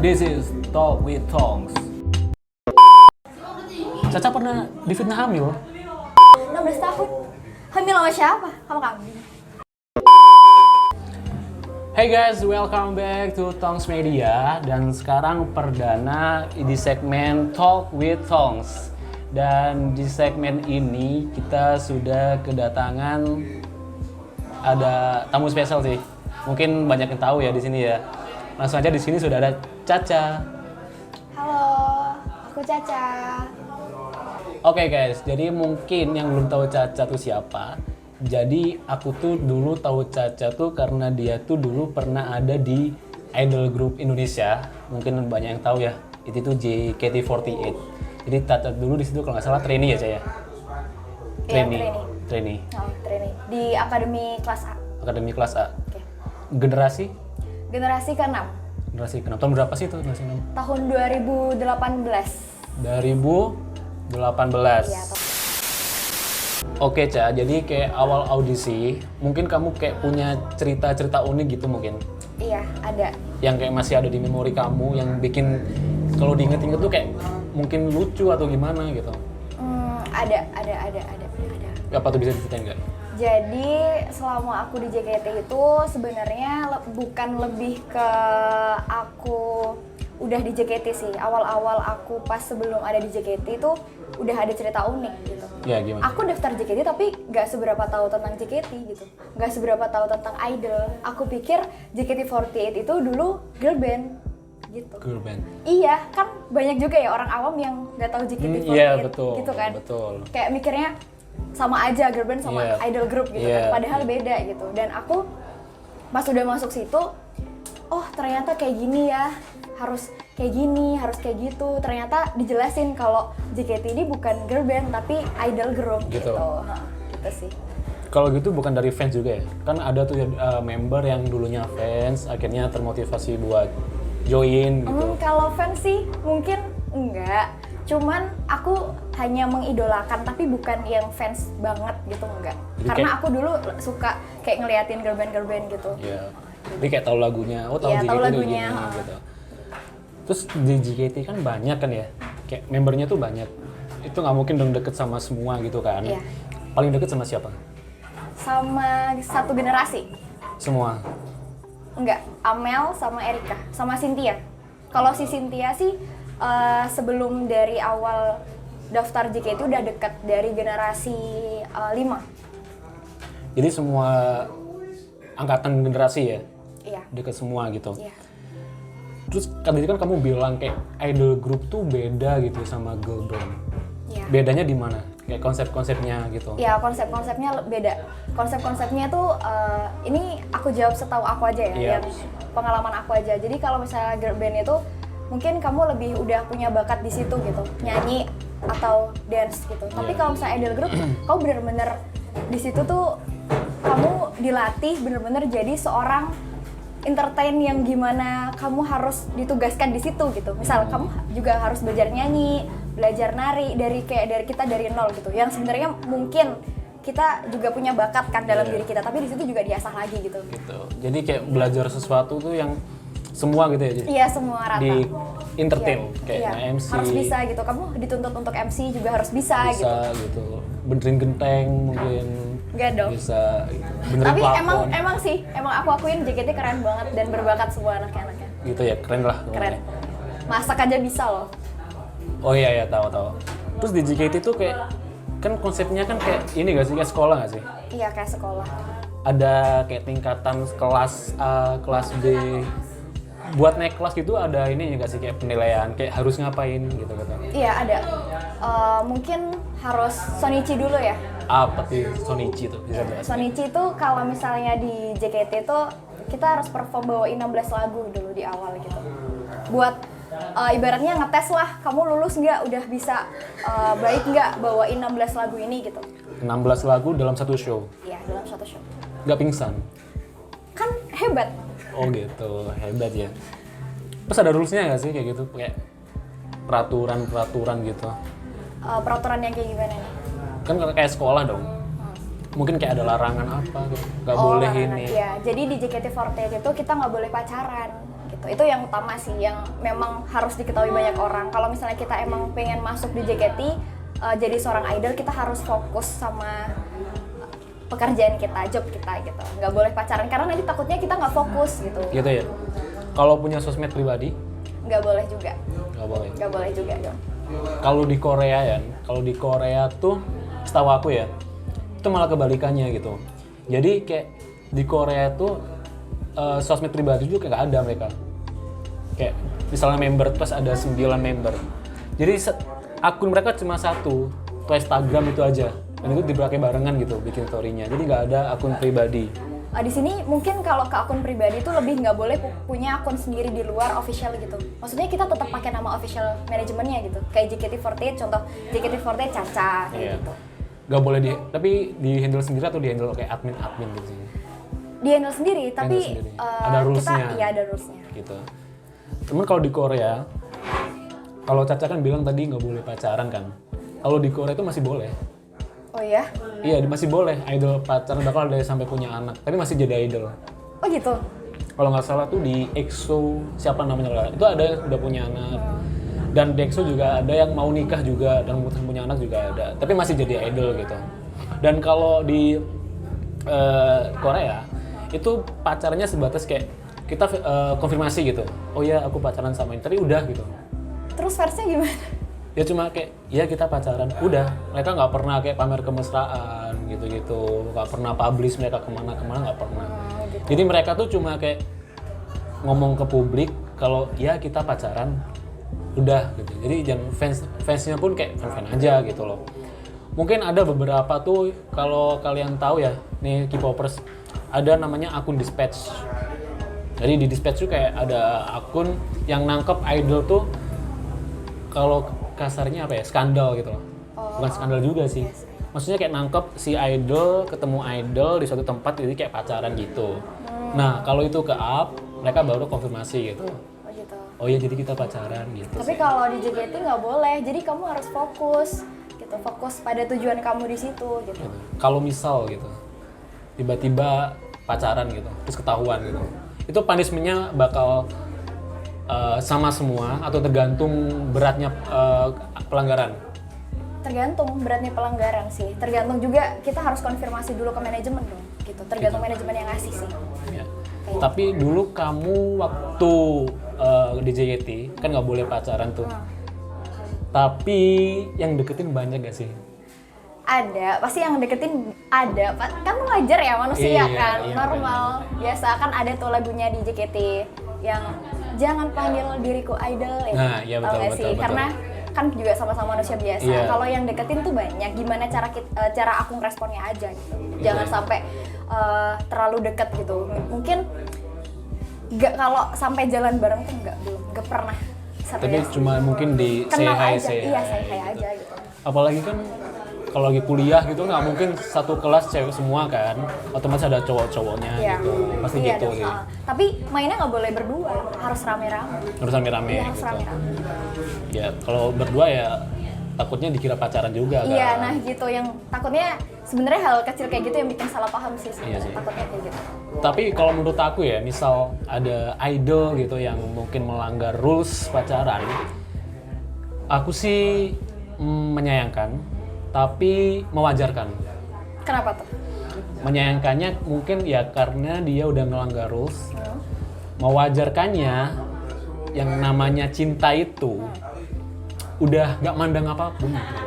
This is Talk with Tongs. Caca pernah difitnah hamil? 16 tahun. Hamil sama siapa? Sama kambing. Hey guys, welcome back to Tongs Media. Dan sekarang perdana di segmen Talk with Tongs. Dan di segmen ini kita sudah kedatangan ada tamu spesial sih. Mungkin banyak yang tahu ya di sini ya. Langsung aja di sini sudah ada Caca. Halo, aku Caca. Oke guys, jadi mungkin yang belum tahu Caca tuh siapa. Jadi aku tuh dulu tahu Caca tuh karena dia tuh dulu pernah ada di idol group Indonesia. Mungkin banyak yang tahu ya. Itu tuh JKT48. Jadi Caca dulu di situ kalau nggak salah trainee ya, Caya? Trainee. Oh, trainee. Di Akademi Kelas A. Akademi kelas A. Oke. Generasi Generasi ke-6. Generasi ke-6. Tahun berapa sih itu generasi 6? Tahun 2018. 2018. Iya, Oke, Ca. Jadi kayak awal audisi, mungkin kamu kayak punya cerita-cerita unik gitu mungkin. iya, ada. Yang kayak masih ada di memori kamu, yang bikin kalau diinget-inget tuh kayak mungkin lucu atau gimana gitu. Ada. Apa tuh bisa diceritain nggak? Jadi selama aku di JKT itu sebenarnya bukan lebih ke aku udah di JKT sih. Awal-awal aku pas sebelum ada di JKT itu udah ada cerita unik gitu. Ya gimana? Aku daftar JKT tapi nggak seberapa tahu tentang JKT gitu. Nggak seberapa tahu tentang idol. Aku pikir JKT48 itu dulu girl band gitu. Girl band. Iya, kan banyak juga ya orang awam yang nggak tahu JKT48 Iya betul. gitu kan. Betul. Kayak mikirnya sama aja girl band sama Yeah. idol group gitu Yeah. kan. Padahal beda gitu. Dan aku pas udah masuk situ, oh ternyata kayak gini ya. Harus kayak gini, harus kayak gitu. Ternyata dijelasin kalau JKT ini bukan girl band tapi idol group Gitu. gitu. Gitu sih. Kalau gitu bukan dari fans juga ya? Kan ada tuh member yang dulunya fans, akhirnya termotivasi buat join gitu. Kalau fans sih mungkin enggak. Cuman aku hanya mengidolakan tapi bukan yang fans banget gitu, enggak. Jadi Karena kayak- aku dulu suka kayak ngeliatin girl band gitu. Iya. Jadi kayak tahu lagunya, oh tahu Iya, JKT tahu tuh lagunya, gini gitu. Terus di JKT kan banyak kan ya, kayak membernya tuh banyak. Itu nggak mungkin dong deket sama semua gitu kan. Iya. Paling deket sama siapa? Sama satu generasi. Semua. Enggak, Amel sama Erika, sama Cynthia. Kalau si Cynthia sih sebelum dari awal daftar JKT udah dekat dari generasi 5. Jadi semua angkatan generasi ya, Iya. deket semua gitu. Iya. Terus tadi kan kamu bilang kayak idol group tuh beda gitu sama girl band. Iya. Bedanya di mana? Kayak konsep-konsepnya gitu. Ya konsep-konsepnya beda. Konsep-konsepnya tuh ini aku jawab setahu aku aja ya, Iya. yang pengalaman aku aja. Jadi kalau misalnya girl band itu mungkin kamu lebih udah punya bakat di situ gitu, nyanyi atau dance gitu. Tapi Iya. kalau misalnya idol group, kamu bener-bener di situ tuh kamu dilatih bener-bener jadi seorang entertain yang gimana kamu harus ditugaskan di situ gitu. Misal kamu juga harus belajar nyanyi, belajar nari dari kita dari nol gitu. Yang sebenarnya mungkin kita juga punya bakat kan dalam Iya. diri kita, tapi di situ juga diasah lagi gitu. Gitu. Jadi kayak belajar sesuatu tuh yang semua gitu ya. Jadi Iya, semua rata. di entertain Iya, kayak iya. MC. Harus bisa gitu. Kamu dituntut untuk MC juga harus bisa gitu. Bisa gitu. Benerin genteng mungkin. Enggak dong. Bisa gitu. Benerin Tapi plafon. emang aku akuin JKT keren banget dan berbakat semua anaknya. Gitu ya, keren lah. Keren. Masak aja bisa loh. Oh iya ya, tahu. Terus di JKT tuh kayak kan konsepnya kan kayak ini gak sih, kayak sekolah gak sih? Iya, kayak sekolah. Ada kayak tingkatan kelas A, kelas B. Buat naik kelas gitu ada ini nggak sih kayak penilaian, kayak harus ngapain gitu. Iya, ada. Mungkin harus Sonichi dulu ya. Apa sih Sonichi tuh? Bisa jelaskan? Sonichi itu kalau misalnya di JKT itu kita harus perform bawain 16 lagu dulu di awal gitu. Buat ibaratnya ngetes lah, kamu lulus nggak, udah bisa baik nggak bawain 16 lagu ini gitu. 16 lagu dalam satu show, Iya, dalam satu show. nggak pingsan? Kan hebat. Oh gitu, hebat ya. Terus ada rules-nya nggak sih kayak gitu? Kayak peraturan gitu? Peraturan yang kayak gimana nih? Kan kayak sekolah dong. Mungkin kayak ada larangan apa gitu, nggak boleh larangan. ini. Iya, jadi di JKT48 itu kita nggak boleh pacaran gitu. gitu. Itu yang utama sih, yang memang harus diketahui banyak orang. Kalau misalnya kita emang pengen masuk di JKT, jadi seorang idol, kita harus fokus sama pekerjaan kita, job kita gitu. Nggak boleh pacaran karena nanti takutnya kita nggak fokus gitu. Gitu ya. Kalau punya sosmed pribadi? Nggak boleh juga. Nggak boleh juga dong. Kalau di Korea ya, kalau di Korea tuh setahu aku ya, itu malah kebalikannya gitu. Jadi kayak di Korea tuh sosmed pribadi juga nggak ada mereka. Kayak misalnya member terus ada 9 member. Jadi akun mereka cuma satu, tuh Instagram itu aja. Dan itu dipakai barengan gitu bikin story-nya. Jadi nggak ada akun pribadi. Di sini mungkin kalau ke akun pribadi itu lebih nggak boleh punya akun sendiri di luar official gitu. Maksudnya kita tetap pakai nama official manajemennya gitu. Kayak JKT48, contoh JKT48 Caca kayak gitu. Nggak boleh tapi di handle sendiri atau di handle kayak admin gitu sih? Di handle sendiri, tapi sendiri. Ada rules-nya. Iya ada rules-nya. Gitu. Cuman kalau di Korea, kalau Caca kan bilang tadi nggak boleh pacaran kan. Kalau di Korea itu masih boleh. Oh iya? Iya, masih boleh idol pacaran, bahkan ada yang sampai punya anak, tapi masih jadi idol. Oh gitu? Kalau nggak salah tuh di EXO, siapa namanya lah, itu ada yang udah punya anak. Dan di EXO juga ada yang mau nikah juga, dan memutuskan punya anak juga ada. Tapi masih jadi idol gitu. Dan kalau di Korea, itu pacarnya sebatas kayak, kita konfirmasi gitu. Oh iya, aku pacaran sama ini, tapi udah gitu. Terus versinya gimana? Ya cuma kayak, ya kita pacaran, udah. Mereka nggak pernah kayak pamer kemesraan gitu-gitu, nggak pernah publish mereka kemana-kemana, nggak pernah. Gitu. Jadi mereka tuh cuma kayak ngomong ke publik kalau ya kita pacaran, udah gitu. Jadi jangan fansnya pun kayak fan-fan aja gitu loh. Mungkin ada beberapa tuh, kalau kalian tahu ya, nih K-popers, ada namanya akun dispatch. Jadi di dispatch tuh kayak ada akun yang nangkep idol tuh, kalau kasarnya apa ya, skandal gitu loh. Bukan skandal juga sih. Maksudnya kayak nangkep si idol ketemu idol di suatu tempat, jadi kayak pacaran gitu. Nah kalau itu ke up, mereka baru konfirmasi gitu. Oh gitu. Oh iya, jadi kita pacaran gitu. Tapi kalau di JKT nggak boleh, jadi kamu harus fokus gitu, fokus pada tujuan kamu di situ gitu. Gitu. Kalau misal gitu, tiba-tiba pacaran gitu, terus ketahuan gitu, itu punishment-nya bakal sama semua atau tergantung beratnya pelanggaran? Tergantung beratnya pelanggaran sih. Tergantung juga, kita harus konfirmasi dulu ke manajemen dong. Gitu. Tergantung manajemen yang ngasih sih. Ya. Tapi dulu kamu waktu di JKT kan nggak boleh pacaran tuh. Tapi yang deketin banyak gak sih? Ada, pasti yang deketin ada. Kan wajar ya manusia kan, iya, normal. Biasa kan ada tuh lagunya di JKT yang jangan panggil diriku idol ya. Nah, iya Tau gak sih? betul. Karena kan juga sama-sama manusia biasa. Iya. Kalau yang deketin tuh banyak. Gimana cara aku responnya aja gitu. Jangan sampai terlalu deket gitu. Mungkin nggak, kalau sampai jalan bareng tuh nggak pernah. Tapi cuma mungkin di say kenal hi, aja, iya say hi aja gitu. Apalagi kan kalau lagi kuliah gitu nggak mungkin satu kelas cewek semua kan, otomatis ada cowok-cowoknya gitu, pasti iya gitu dong, sih. Tapi mainnya nggak boleh berdua, harus rame-rame. Harus rame-rame Iya, harus gitu. rame-rame. Ya kalau berdua ya takutnya dikira pacaran juga kan. Iya, nah gitu, yang takutnya sebenarnya hal kecil kayak gitu yang bikin salah paham sih sebenarnya. Iya sih. Takutnya kayak gitu. Tapi kalau menurut aku ya, misal ada idol gitu yang mungkin melanggar rules pacaran, aku sih menyayangkan, tapi mewajarkan. Kenapa tuh? Menyayangkannya mungkin ya karena dia udah melanggar rules. Mewajarkannya, yang namanya cinta itu udah nggak mandang apapun gitu.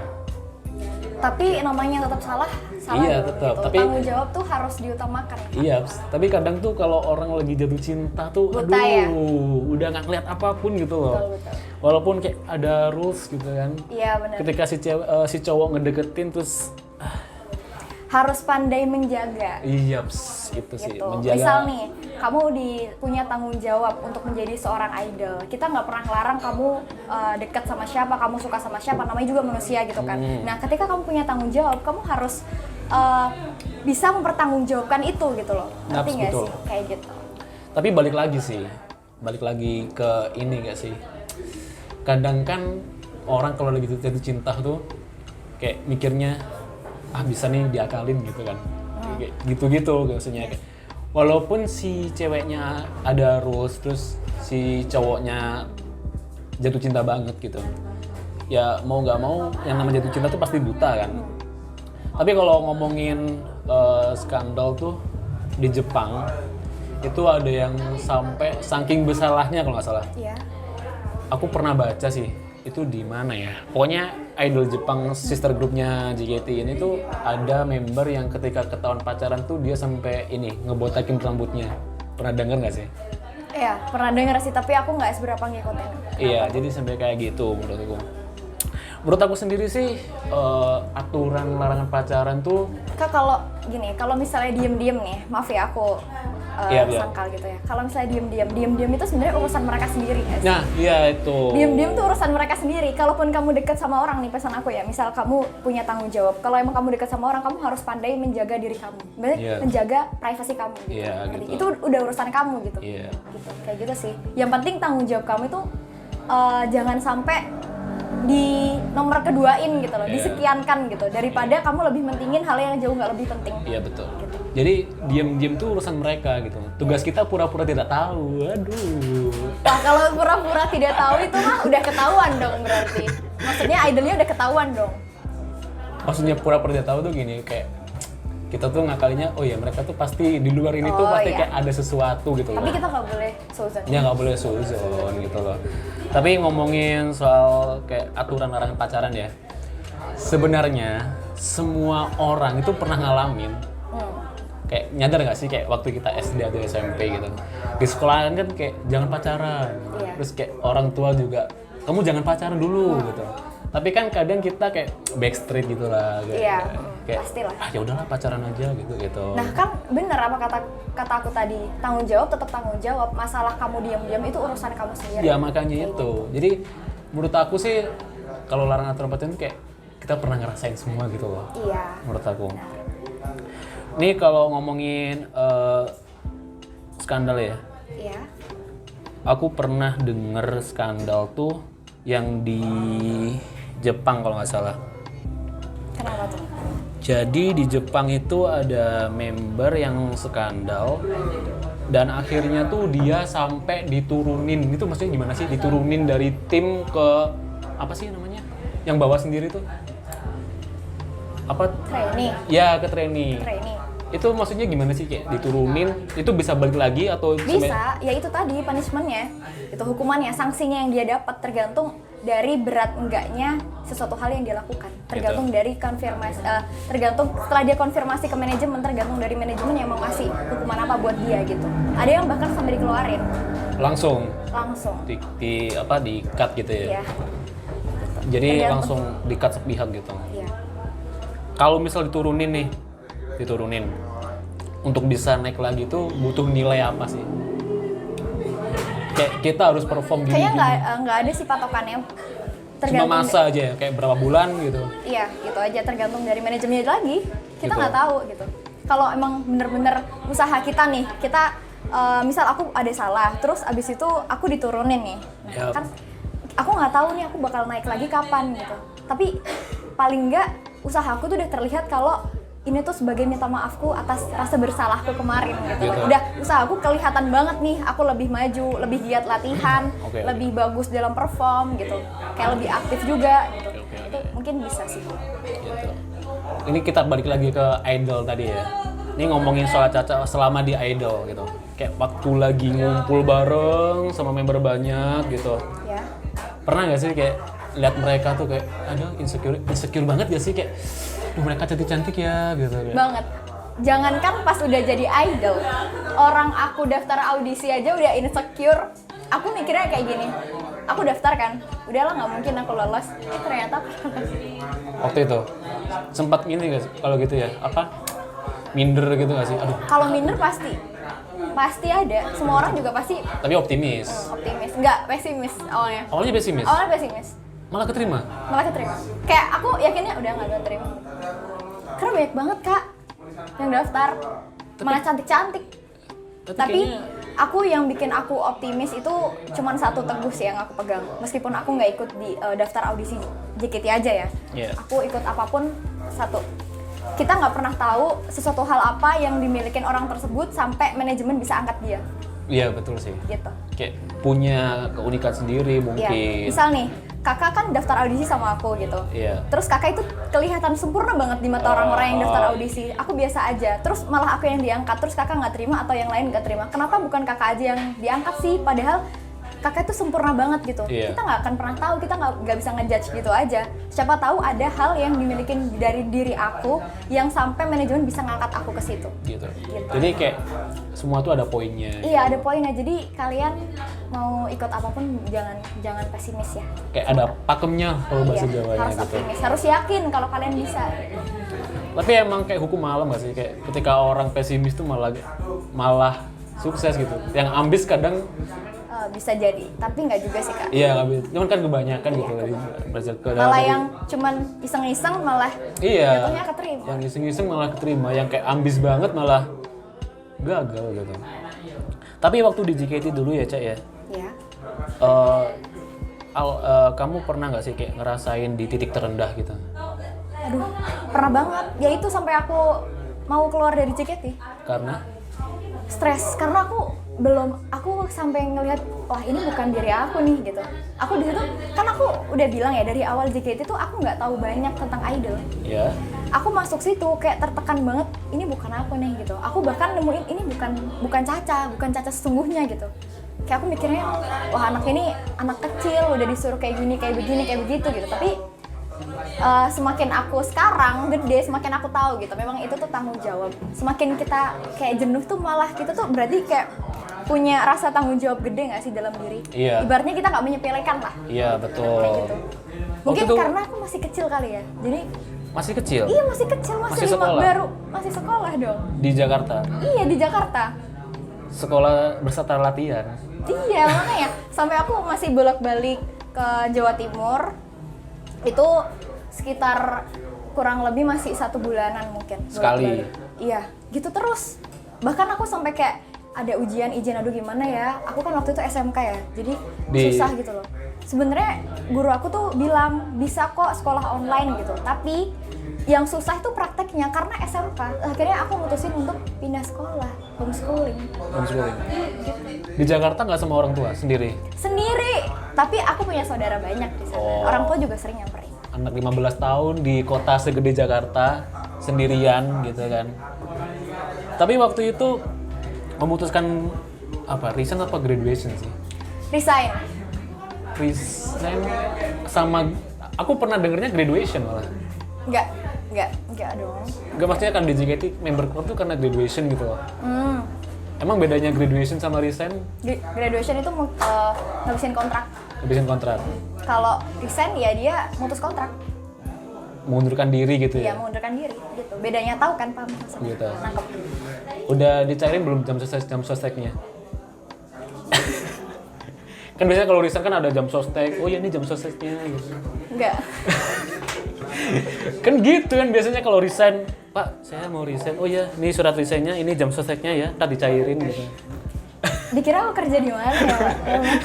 Tapi namanya tetap salah Iya, dong, tetap. gitu. Tapi tanggung jawab tuh harus diutamakan. Iya, tapi kadang tuh kalau orang lagi jatuh cinta tuh, Buta ya? udah nggak ngeliat apapun gitu loh. Betul. Walaupun kayak ada rules gitu kan. Iya benar. Ketika si cowok ngedeketin terus, Harus pandai menjaga. iya itu sih Gitu. menjaga. Misal nih, kamu punya tanggung jawab untuk menjadi seorang idol. Kita nggak pernah larang kamu dekat sama siapa, kamu suka sama siapa, namanya juga manusia gitu kan. Nah, ketika kamu punya tanggung jawab, kamu harus bisa mempertanggungjawabkan itu gitu loh. Ngerti nggak betul. sih? Kayak gitu. Tapi balik lagi ke ini nggak sih? Kadang kan orang kalau lagi jatuh cinta tuh kayak mikirnya bisa nih diakalin gitu kan. Kayak gitu maksudnya kayak walaupun si ceweknya ada rules, terus si cowoknya jatuh cinta banget gitu, ya mau nggak mau yang namanya jatuh cinta tuh pasti buta kan. Tapi kalau ngomongin skandal tuh di Jepang itu ada yang sampai saking bersalahnya kalau nggak salah. Iya. Aku pernah baca sih, itu di mana ya? Pokoknya idol Jepang sister grupnya JKT ini tuh ada member yang ketika ketahuan pacaran tuh dia sampai ini ngebotakin rambutnya. Pernah denger nggak sih? Iya, pernah denger sih, tapi aku nggak seberapa ngikutin. Iya, jadi sampai kayak gitu menurut aku. Menurut aku sendiri sih aturan larangan pacaran tuh Kak, kalau gini, kalau misalnya diem-diem nih, maaf ya aku Iya. sangkal gitu ya. Kalau misalnya diem-diem itu sebenarnya urusan mereka sendiri guys. nah iya itu. Diem-diem tuh urusan mereka sendiri. Kalaupun kamu deket sama orang nih, pesan aku ya, misal kamu punya tanggung jawab. Kalau emang kamu deket sama orang, kamu harus pandai menjaga diri kamu. Berarti Iya. menjaga privasi kamu gitu. Iya, Jadi gitu. itu udah urusan kamu gitu. Iya. Gitu. Kayak gitu sih. Yang penting tanggung jawab kamu itu jangan sampai di nomor keduain gitu loh, Iya. disekiankan gitu. Daripada kamu lebih mentingin hal yang jauh nggak lebih penting. Iya betul. Gitu. Jadi diem-diem tuh urusan mereka gitu. Tugas kita pura-pura tidak tahu. Aduh. Wah, kalau pura-pura tidak tahu itu mah udah ketahuan dong berarti. Maksudnya idolnya udah ketahuan dong. Maksudnya pura-pura tidak tahu tuh gini, kayak kita tuh ngakalinya, oh ya mereka tuh pasti di luar ini tuh Oh, pasti iya. kayak ada sesuatu gitu loh. Tapi kita nggak boleh suzon. Ya nggak boleh suzon gitu loh. Tapi ngomongin soal kayak aturan larangan pacaran ya, sebenarnya semua orang itu pernah ngalamin. Kayak nyadar nggak sih kayak waktu kita SD atau SMP gitu, di sekolahan kan kayak jangan pacaran, Iya. terus kayak orang tua juga kamu jangan pacaran dulu gitu. Tapi kan kadang kita kayak backstreet gitu lah, Iya, kayak pastilah. ya udahlah pacaran aja gitu. Nah kan bener apa kata aku tadi, tanggung jawab tetap tanggung jawab. Masalah kamu diam-diam itu urusan kamu sendiri. Ya makanya itu. Jadi menurut aku sih kalau larangan aturan pacaran itu kayak kita pernah ngerasain semua gitu loh. Iya. Menurut aku. Nih kalau ngomongin skandal ya, Iya. aku pernah denger skandal tuh yang di Jepang kalau nggak salah. Kenapa tuh? Jadi di Jepang itu ada member yang skandal dan akhirnya tuh dia sampai diturunin. Itu maksudnya gimana sih? Diturunin dari tim ke apa sih namanya? Yang bawa sendiri tuh? Apa? Trainee. Ya, ke trainee. Trainee. Itu maksudnya gimana sih kayak diturunin? Itu bisa balik lagi atau Bisa, ya itu tadi punishment-nya. Itu hukumannya, sanksinya yang dia dapat tergantung dari berat enggaknya sesuatu hal yang dia lakukan. Tergantung dari konfirmasi, tergantung setelah dia konfirmasi ke manajemen, tergantung dari manajemen yang mau ngasih hukuman apa buat dia gitu. Ada yang bahkan sampai dikeluarin langsung langsung. di cut gitu ya? Iya. Jadi Tergantung. langsung di cut sepihak gitu. Iya. Kalau misal diturunin untuk bisa naik lagi tuh butuh nilai apa sih? Kayak kita harus perform gini. Kayaknya nggak ada sih patokannya. Cuma masa aja ya, kayak berapa bulan gitu. Iya, gitu aja tergantung dari manajemennya lagi. Kita Gitu. nggak tahu gitu. Kalau emang bener-bener usaha kita nih, kita misal aku ada salah, terus abis itu aku diturunin nih. Nah, Yap. kan aku nggak tahu nih aku bakal naik lagi kapan gitu. Tapi paling nggak usahaku tuh udah terlihat kalau ini tuh sebagai minta maafku atas rasa bersalahku kemarin gitu. Gitu. Udah usahaku kelihatan banget nih, aku lebih maju, lebih giat latihan, Oke. lebih bagus dalam perform gitu. Kayak lebih aktif juga gitu. Oke. Itu mungkin bisa sih. Gitu. Ini kita balik lagi ke idol tadi ya. Ini ngomongin soal Caca selama di idol gitu. Kayak waktu lagi ngumpul bareng sama member banyak gitu. Ya. Pernah nggak sih kayak lihat mereka tuh kayak aduh insecure banget gak sih kayak mereka cantik-cantik ya gitu kayak. Banget. Jangankan pas udah jadi idol, orang aku daftar audisi aja udah insecure. Aku mikirnya kayak gini, aku daftar kan, udahlah nggak mungkin aku lolos. Ternyata aku lolos. Waktu itu sempat gini gak sih kalau gitu ya, apa minder gitu gak sih? Aduh, Kalau minder pasti ada. Semua orang juga pasti tapi optimis. optimis, nggak pesimis awalnya. Awalnya pesimis, Awalnya pesimis, malah keterima. malah keterima. Kayak aku yakinnya udah nggak keterima. Karena banyak banget kak yang daftar, malah cantik-cantik. Tapi kayaknya- aku yang bikin aku optimis itu cuman satu teguh sih yang aku pegang. Meskipun aku nggak ikut di daftar audisi JKT aja ya. Iya. Aku ikut apapun satu. kita nggak pernah tahu sesuatu hal apa yang dimiliki orang tersebut sampai manajemen bisa angkat dia. Iya betul sih. Gitu. Kayak punya keunikan sendiri mungkin. Iya. Misal nih, kakak kan daftar audisi sama aku gitu. Iya. Terus kakak itu kelihatan sempurna banget di mata orang-orang yang daftar audisi. Aku biasa aja. Terus malah aku yang diangkat. Terus kakak nggak terima atau yang lain nggak terima. Kenapa bukan kakak aja yang diangkat sih? Padahal kakak itu sempurna banget gitu. Iya. Kita nggak akan pernah tahu. Kita nggak bisa ngejudge gitu aja. Siapa tahu ada hal yang dimiliki dari diri aku yang sampai manajemen bisa ngangkat aku ke situ. Gitu. Jadi kayak semua tuh ada poinnya. Iya, ada poinnya. Jadi kalian mau ikut apapun jangan pesimis ya. Kayak ada pakemnya kalau bahasa Iya, Jawanya harus gitu. optimis, harus yakin kalau kalian bisa. Tapi emang kayak hukum alam gak sih? Kayak ketika orang pesimis tuh malah sukses gitu. Yang ambis kadang Bisa jadi, tapi nggak juga sih kak. iya nggak bisa. Cuman kan kebanyakan gitu dari Malah yang cuman iseng-iseng malah iya. jatuhnya keterima. Yang iseng-iseng malah keterima, yang kayak ambis banget malah gagal gitu. Tapi waktu di JKT dulu ya Cak ya, Ya. kamu pernah nggak sih kayak ngerasain di titik terendah gitu? Aduh, pernah banget. Ya itu sampai aku mau keluar dari JKT. Karena Stres, karena aku sampai ngelihat wah ini bukan diri aku nih gitu. Aku di situ kan aku udah bilang ya dari awal JKT tuh aku nggak tahu banyak tentang idol. ya, Aku masuk situ kayak tertekan banget, ini bukan aku nih gitu. Aku bahkan nemuin ini bukan Caca sesungguhnya gitu. Kayak aku mikirnya, wah anak ini anak kecil udah disuruh kayak gini, kayak begini, kayak begitu gitu. Tapi semakin aku sekarang gede, semakin aku tahu gitu. Memang itu tuh tanggung jawab. Semakin kita kayak jenuh tuh malah kita tuh berarti kayak punya rasa tanggung jawab gede nggak sih dalam diri? Iya. Ibaratnya kita nggak menyepelekan lah. iya betul. Kayak gitu. Mungkin Waktu itu karena aku masih kecil kali ya. Jadi masih kecil iya masih kecil, Masih masih sekolah? baru masih sekolah dong. di Jakarta, Iya di Jakarta. sekolah berserta latihan. Iya makanya sampai aku masih bolak-balik ke Jawa Timur itu sekitar kurang lebih masih 1 bulanan mungkin. Sekali? bolak-balik. Iya gitu terus. Bahkan aku sampai kayak ada ujian izin aduh gimana ya. Aku kan waktu itu SMK ya, jadi susah gitu loh. Sebenarnya guru aku tuh bilang bisa kok sekolah online gitu, tapi yang susah itu prakteknya karena SMK. Akhirnya aku mutusin untuk pindah sekolah, homeschooling. Di Jakarta nggak sama orang tua sendiri? Sendiri, tapi aku punya saudara banyak di sana. Oh. Orang tua juga sering nyamperin. Anak 15 tahun di kota segede Jakarta sendirian gitu kan. Tapi waktu itu memutuskan apa? Resign apa graduation sih? Resign. Resign sama aku pernah dengernya graduation malah. Enggak dong. Gak maksudnya kan di JKT member core tuh karena graduation gitu loh. Hmm. Emang bedanya graduation sama resign? Graduation itu ngabisin kontrak. Ngabisin kontrak. Kalau resign ya dia mutus kontrak. Mengundurkan diri gitu Ya ya? mengundurkan diri gitu. Bedanya tahu kan paham? Gitu. Nangkep. Udah dicairin belum jam sosteknya? Kan biasanya kalau resign kan ada jam sostek. Oh ya ini jam sosteknya gitu. Enggak. Kan gitu kan biasanya kalau resign, Pak saya mau resign, oh ya ini surat resignnya, ini jam sosteknya ya, ntar dicairin gitu. Dikira aku kerja di mana ya, Pak? Ya, Pak?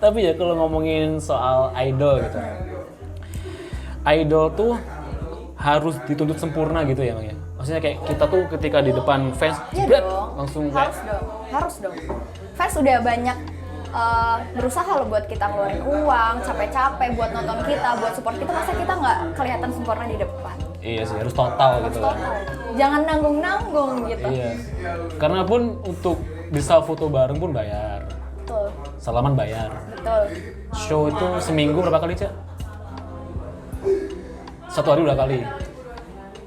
Tapi ya kalau ngomongin soal idol gitu, idol tuh harus dituntut sempurna gitu ya Mang ya. Maksudnya kayak kita tuh ketika di depan fans, Iya jebret, dong. langsung kayak Harus dong. Fans udah banyak berusaha loh buat kita ngeluarin uang, capek-capek buat nonton kita, buat support kita, masa kita nggak kelihatan sempurna di depan? iya sih harus total gitu kan. Total. Jangan nanggung-nanggung gitu. Iya. Karena pun untuk bisa foto bareng pun bayar, Betul. salaman bayar. Betul. Show itu seminggu berapa kali Cak? 1 hari 2 kali.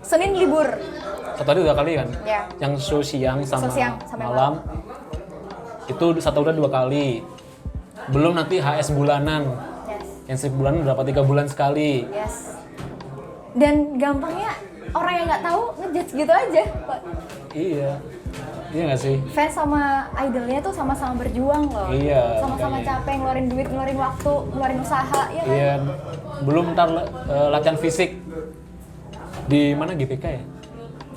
Senin libur. 1 hari 2 kali kan? Ya. Yang show siang sama, Show siang sampai malam itu 1 udah 2 kali. Belum nanti HS bulanan. Yes. Yang setiap bulan berapa 3 bulan sekali. Yes. Dan gampangnya orang yang nggak tahu ngejudge gitu aja, Pak. Iya. Iya nggak sih? Fans sama idolnya tuh sama-sama berjuang loh. Iya, Sama-sama makanya. capek ngeluarin duit, ngeluarin waktu, ngeluarin usaha, ya kan? Iya. Belum ntar latihan fisik di mana GPK ya?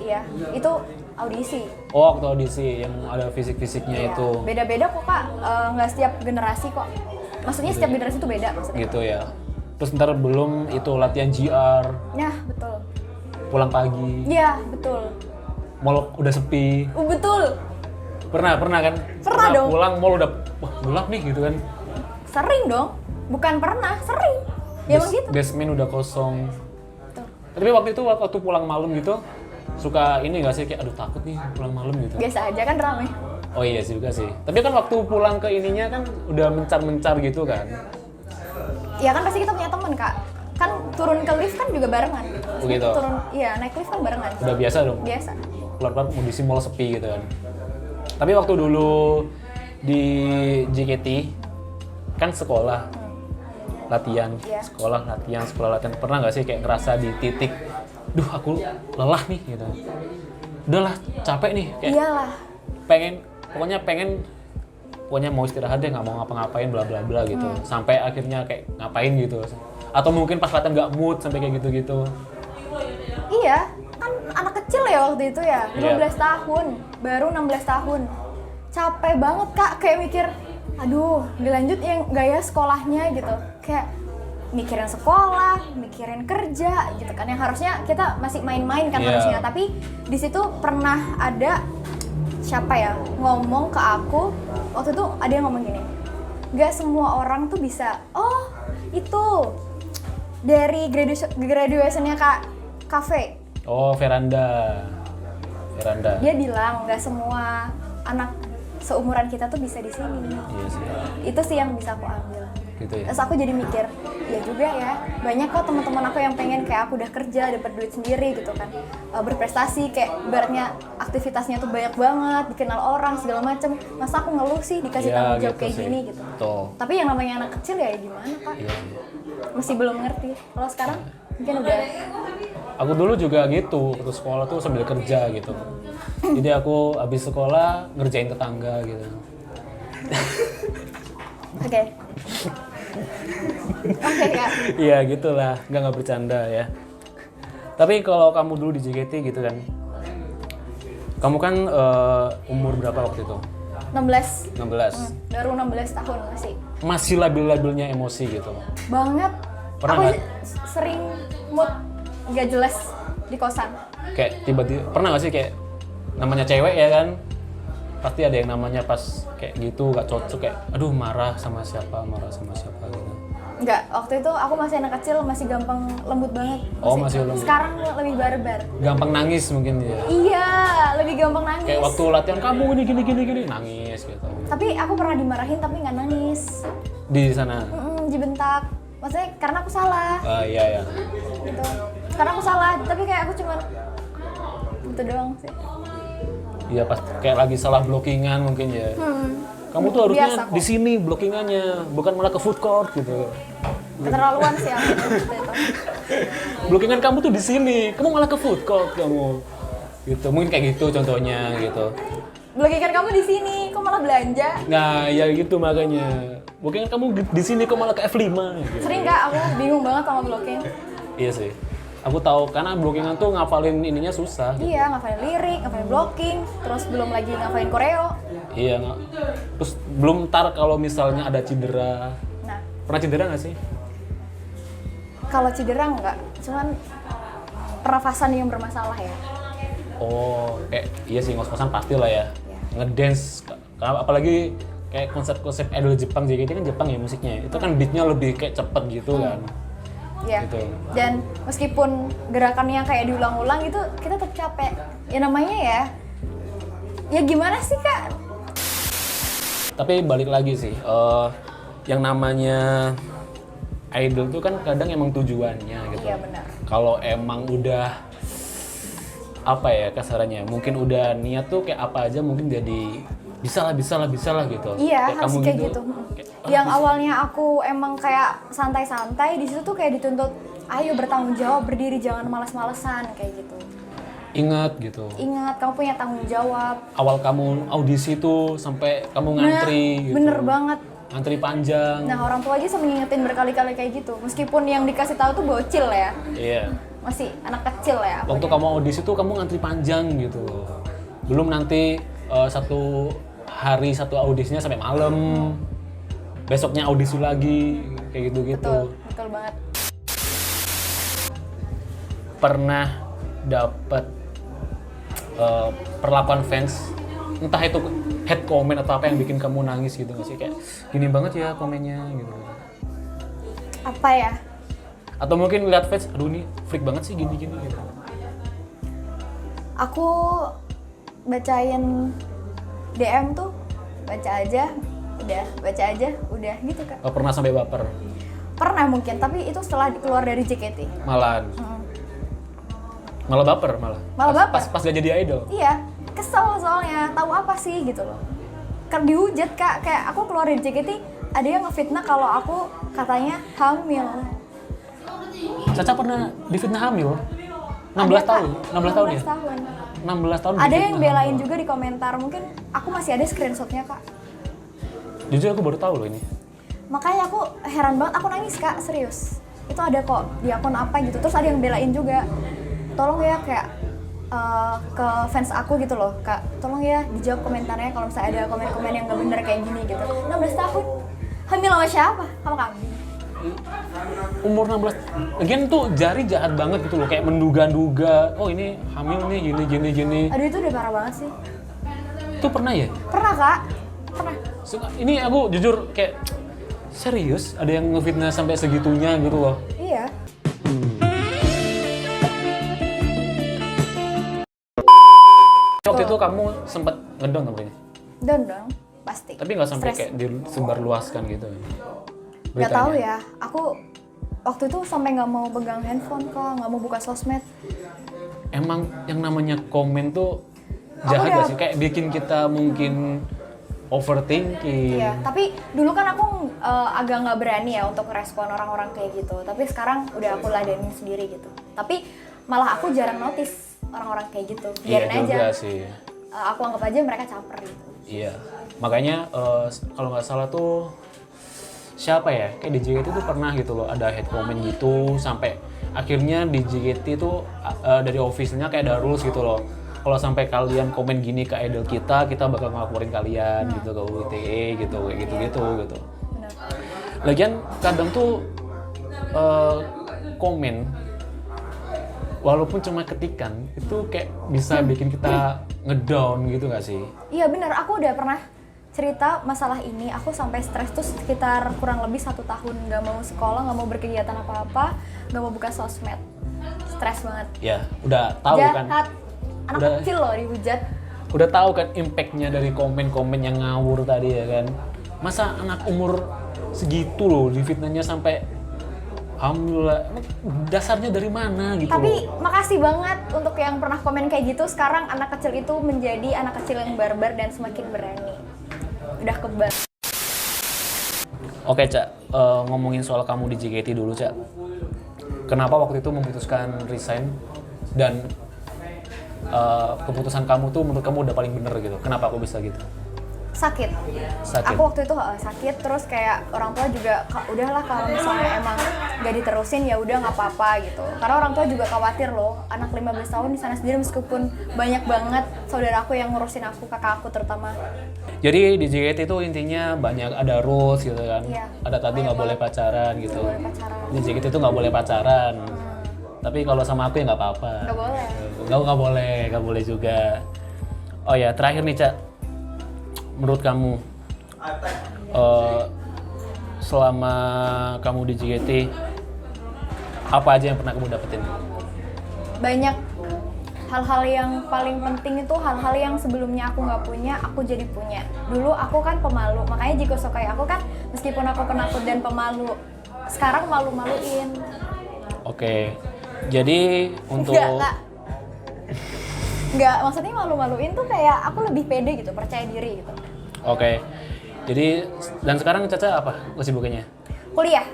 Iya. Itu audisi. Oh, waktu audisi yang ada fisik-fisiknya Iya. itu. Beda-beda kok Kak, nggak setiap generasi kok. Maksudnya setiap generasi itu beda maksudnya. Gitu ya. Terus ntar belum itu latihan GR. Nah, betul. pulang pagi, Iya, betul. mall udah sepi. Betul. Pernah kan? Pernah dong. Pulang mall udah wah gelap nih gitu kan. Sering dong. Bukan pernah, sering. Ya emang gitu. Basement udah kosong. Tuh. Tapi waktu pulang malam gitu suka ini nggak sih kayak aduh takut nih pulang malam gitu. Biasa aja kan rame. Oh iya sih juga sih. Tapi kan waktu pulang ke ininya kan udah mencar-mencar gitu kan. Ya kan pasti kita punya teman, Kak. Kan turun ke lift kan juga barengan. Begitu. Turun, iya naik lift kan barengan. Udah biasa dong. Biasa. Keluar kondisi mall sepi gitu kan. Tapi waktu dulu di JKT kan sekolah latihan, Iya. sekolah latihan. Pernah nggak sih kayak ngerasa di titik, duh aku lelah nih gitu. Udahlah capek nih, kayak Iyalah. pokoknya mau istirahat deh, nggak mau ngapa-ngapain bla bla bla gitu. Sampai akhirnya kayak ngapain gitu. Atau mungkin pas latihan nggak mood sampai kayak gitu-gitu. Iya, kan anak kecil ya waktu itu ya, Iya. 15 tahun, baru 16 tahun. Capek banget Kak, kayak mikir, aduh dilanjut ya nggak ya sekolahnya gitu. Kayak mikirin sekolah, mikirin kerja gitu kan, yang harusnya kita masih main-main kan Iya. harusnya. Tapi di situ pernah ada siapa ya ngomong ke aku, waktu itu ada yang ngomong gini, nggak semua orang tuh bisa, oh itu dari graduationnya Kak Cafe. Oh, veranda. Dia bilang nggak semua anak seumuran kita tuh bisa di sini. Iya sih. Itu sih yang bisa aku ambil. Gitu ya. Terus aku jadi mikir, ya juga ya. Banyak kok teman-teman aku yang pengen kayak aku udah kerja, dapat duit sendiri gitu kan. Berprestasi kayak ibaratnya aktivitasnya tuh banyak banget, dikenal orang segala macem. Masa aku ngeluh sih dikasih Iya, tanggung jawab gitu kayak sih. gini gitu. Betul. Tapi yang namanya anak kecil ya gimana Pak? Iya, iya. Masih belum ngerti. Kalau sekarang mungkin udah. Aku dulu juga gitu, waktu sekolah tuh sambil kerja gitu. Jadi aku habis sekolah ngerjain tetangga gitu. Oke. Oke Kak. Iya gitulah, nggak bercanda ya. Tapi kalau kamu dulu di JKT gitu kan, kamu kan umur berapa waktu itu? 16. 16. Baru 16 tahun masih. Masih labil-labilnya emosi gitu. Banget. Pernah Aku nggak? sering mood nggak jelas di kosan. Kayak tiba-tiba, pernah nggak sih kayak namanya cewek ya kan? Pasti ada yang namanya pas kayak gitu gak cocok, kayak aduh marah sama siapa gitu. Enggak, waktu itu aku masih anak kecil, masih gampang lembut banget. Oh, masih lembut. Sekarang lebih barbar. Gampang nangis mungkin ya. Iya, lebih gampang nangis. Kayak waktu latihan kamu gini nangis gitu. Tapi aku pernah dimarahin tapi nggak nangis. Di sana. Dibentak. Maksudnya karena aku salah. Iya ya. Gitu. Karena aku salah, tapi kayak aku cuma gitu doang sih. Iya pas kayak lagi salah blockingan mungkin ya. Kamu tuh Biasa harusnya kok. di sini blockingannya, bukan malah ke food court gitu. Keterlaluan sih aku waktu itu. Blockingan kamu tuh di sini, kamu malah ke food court kamu. Gitu, mungkin kayak gitu contohnya gitu. Blockingan kamu di sini, kok malah belanja? Nah, ya gitu makanya. Blockingan kamu di sini kok malah ke F5 gitu. Sering Kak, aku bingung banget sama blocking. Iya sih. Aku tahu karena blockingan tuh ngafalin ininya susah. Iya, ngafalin lirik, ngafalin blocking, terus belum lagi ngafalin koreo. Iya, terus belum ntar kalau misalnya ada cedera. Nah, Pernah cedera nggak sih? kalau cedera enggak, cuman pernafasan yang bermasalah ya. Oh, kayak iya sih ngos-ngosan pasti lah ya. Iya. Ngedance, apalagi kayak konsep-konsep idol Jepang, JKT kan Jepang ya musiknya. Itu kan beatnya lebih kayak cepet gitu kan. Iya. Gitu. Dan meskipun gerakannya kayak diulang-ulang gitu, kita tetap capek. Ya namanya ya. Ya gimana sih Kak? Tapi balik lagi sih, yang namanya idol tuh kan kadang emang tujuannya gitu. Iya benar. Kalau emang udah apa ya kasarannya, mungkin udah niat tuh kayak apa aja mungkin jadi bisa lah gitu. Iya, harus kayak gitu. kayak, Yang awalnya aku emang kayak santai-santai, di situ tuh kayak dituntut, ayo bertanggung jawab, berdiri, jangan malas-malesan kayak gitu. ingat gitu. Ingat, kamu punya tanggung jawab. Awal kamu audisi tuh sampai kamu ngantri gitu. Bener banget. Ngantri panjang. Nah orang tua aja sama ngingetin berkali-kali kayak gitu. Meskipun yang dikasih tahu tuh bocil ya, Iya. masih anak kecil ya. Waktu kamu audisi tuh kamu ngantri panjang gitu. Belum nanti satu hari satu audisinya sampai malam. Besoknya audisi lagi kayak gitu-gitu. Betul banget. Pernah dapat perlakuan fans, entah itu hate comment atau apa yang bikin kamu nangis gitu nggak sih, kayak gini banget ya komennya gitu, Apa ya? atau mungkin lihat fans, aduh ini freak banget sih gini-gini gitu. Aku bacain DM tuh baca aja udah gitu Kak. Gak pernah sampai baper Pernah mungkin, tapi itu setelah keluar dari JKT. malahan. Malah baper malah. Malah baper. Pas gak jadi idol. Iya, kesel soalnya, tahu apa sih gitu loh. Kan dihujat Kak, kayak aku keluar dari JKT, ada yang ngefitnah kalau aku katanya hamil. Caca pernah difitnah hamil? 16 Ada, Kak. tahun? 16 tahun ya? 16 tahun. 16 tahun Ada yang difitnah belain hamil. juga di komentar, mungkin aku masih ada screenshotnya Kak. Jujur aku baru tahu loh ini. Makanya aku heran banget, aku nangis Kak, serius. Itu ada kok di akun apa gitu, terus ada yang belain juga. Tolong ya kayak ke fans aku gitu loh Kak, tolong ya dijawab komentarnya kalau misalnya ada komen-komen yang gak bener kayak gini gitu. 16 tahun, hamil sama siapa? Sama kami. Umur 16, lagian tuh jari jahat banget gitu loh, kayak menduga-duga, oh ini hamil nih gini. Aduh itu udah parah banget sih. Itu pernah ya? Pernah Kak, pernah. Ini aku jujur kayak, serius ada yang ngefitnah sampai segitunya gitu loh. Iya. Waktu itu kamu sempet ngedon tampilnya? Down dong, pasti. Tapi nggak sampai Stres. kayak disebarluaskan gitu ya? Nggak Beritanya. tahu ya, aku waktu itu sampai nggak mau pegang handphone Kak, nggak mau buka sosmed. Emang yang namanya komen tuh jahat udah- gak sih? Kayak bikin kita mungkin overthinking. Iya, tapi dulu kan aku agak nggak berani ya untuk respon orang-orang kayak gitu. Tapi sekarang udah aku ladenin sendiri gitu. Tapi malah aku jarang notice orang-orang kayak gitu. Iya Biarin juga aja. sih. Aku anggap aja mereka caper gitu. Iya. Makanya kalau nggak salah tuh siapa ya? Kayak di JKT tuh pernah gitu loh, ada hate comment gitu sampai akhirnya di JKT tuh dari officialnya kayak ada rules gitu loh. Kalau sampai kalian komen gini ke idol kita bakal ngelaporin kalian gitu ke UITE gitu, kayak gitu. Benar. Lagian kadang tuh komen walaupun cuma ketikan itu kayak bisa bikin kita ngedown gitu nggak sih? Iya benar, aku udah pernah cerita masalah ini. Aku sampai stres tuh sekitar kurang lebih 1 tahun, nggak mau sekolah, nggak mau berkegiatan apa-apa, nggak mau buka sosmed. Stres banget. Ya, udah tahu kan? Jahat. Anak Udah- kecil loh dihujat. Udah tahu kan impactnya dari komen-komen yang ngawur tadi ya kan? Masa anak umur segitu loh difitnahnya sampai alhamdulillah, dasarnya dari mana gitu Tapi loh. makasih banget untuk yang pernah komen kayak gitu. Sekarang anak kecil itu menjadi anak kecil yang barbar dan semakin berani. Udah kebal. Oke Cak, ngomongin soal kamu di JKT dulu Cak. Kenapa waktu itu memutuskan resign dan keputusan kamu tuh menurut kamu udah paling bener gitu? Kenapa aku bisa gitu? Sakit. Sakit. Aku waktu itu sakit, terus kayak orang tua juga udahlah kalau misalnya emang gak diterusin ya udah nggak apa-apa gitu. Karena orang tua juga khawatir loh, anak 15 tahun di sana sendiri meskipun banyak banget saudara aku yang ngurusin aku, kakak aku terutama. Jadi di JKT itu intinya banyak ada rules gitu kan? Iya. Ada tadi nggak boleh pacaran gitu. Nggak boleh pacaran. Di JKT itu nggak boleh pacaran. Tapi kalau sama aku ya nggak apa-apa. Nggak boleh. Nggak boleh juga. Oh ya terakhir nih Cak, menurut kamu selama kamu di JKT apa aja yang pernah kamu dapetin? Banyak hal-hal yang paling penting itu hal-hal yang sebelumnya aku nggak punya, aku jadi punya. Dulu aku kan pemalu, makanya Jiko Sokai aku kan meskipun aku penakut dan pemalu, sekarang malu-maluin. Oke, jadi untuk Nggak, maksudnya malu-maluin tuh kayak aku lebih pede gitu, percaya diri gitu. Oke, jadi dan sekarang Caca apa kesibukannya? Kuliah,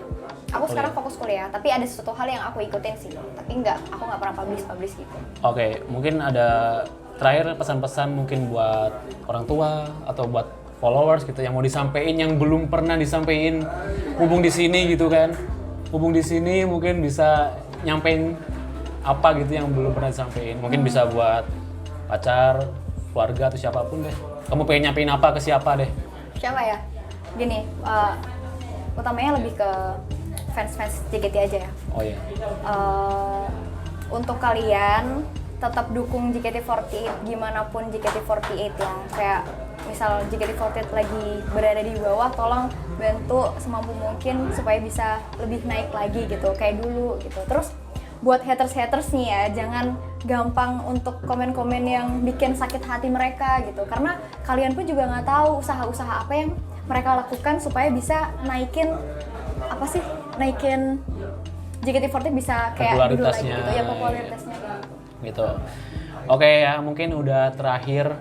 aku sekarang fokus kuliah, tapi ada sesuatu hal yang aku ikutin sih, tapi aku nggak pernah publish gitu. Oke, mungkin ada terakhir pesan-pesan mungkin buat orang tua atau buat followers gitu yang mau disampaikan yang belum pernah disampaikan, hubung di sini gitu kan, hubung di sini mungkin bisa nyampein apa gitu yang belum pernah disampaikan, mungkin bisa buat pacar, keluarga atau siapapun deh. Kamu pengen nyampein apa ke siapa deh? Siapa ya? Gini, utamanya lebih ke fans-fans JKT aja ya. Oh iya. untuk kalian tetap dukung JKT48 gimana pun JKT48 ya. Kayak misal JKT48 lagi berada di bawah, tolong bantu semampu mungkin supaya bisa lebih naik lagi gitu kayak dulu gitu. Terus buat haters nih ya, jangan gampang untuk komen-komen yang bikin sakit hati mereka gitu, karena kalian pun juga nggak tahu usaha-usaha apa yang mereka lakukan supaya bisa naikin JKT48 bisa kayak dulu lagi gitu ya, popularitasnya gitu. Oke ya, mungkin udah terakhir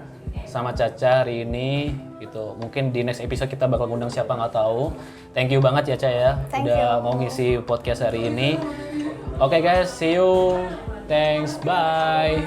sama Caca hari ini gitu. Mungkin di next episode kita bakal ngundang siapa nggak tahu. Thank you banget ya Caca ya, Thank udah you. mau ngisi podcast hari ini. Oke guys, see you. Thanks, bye.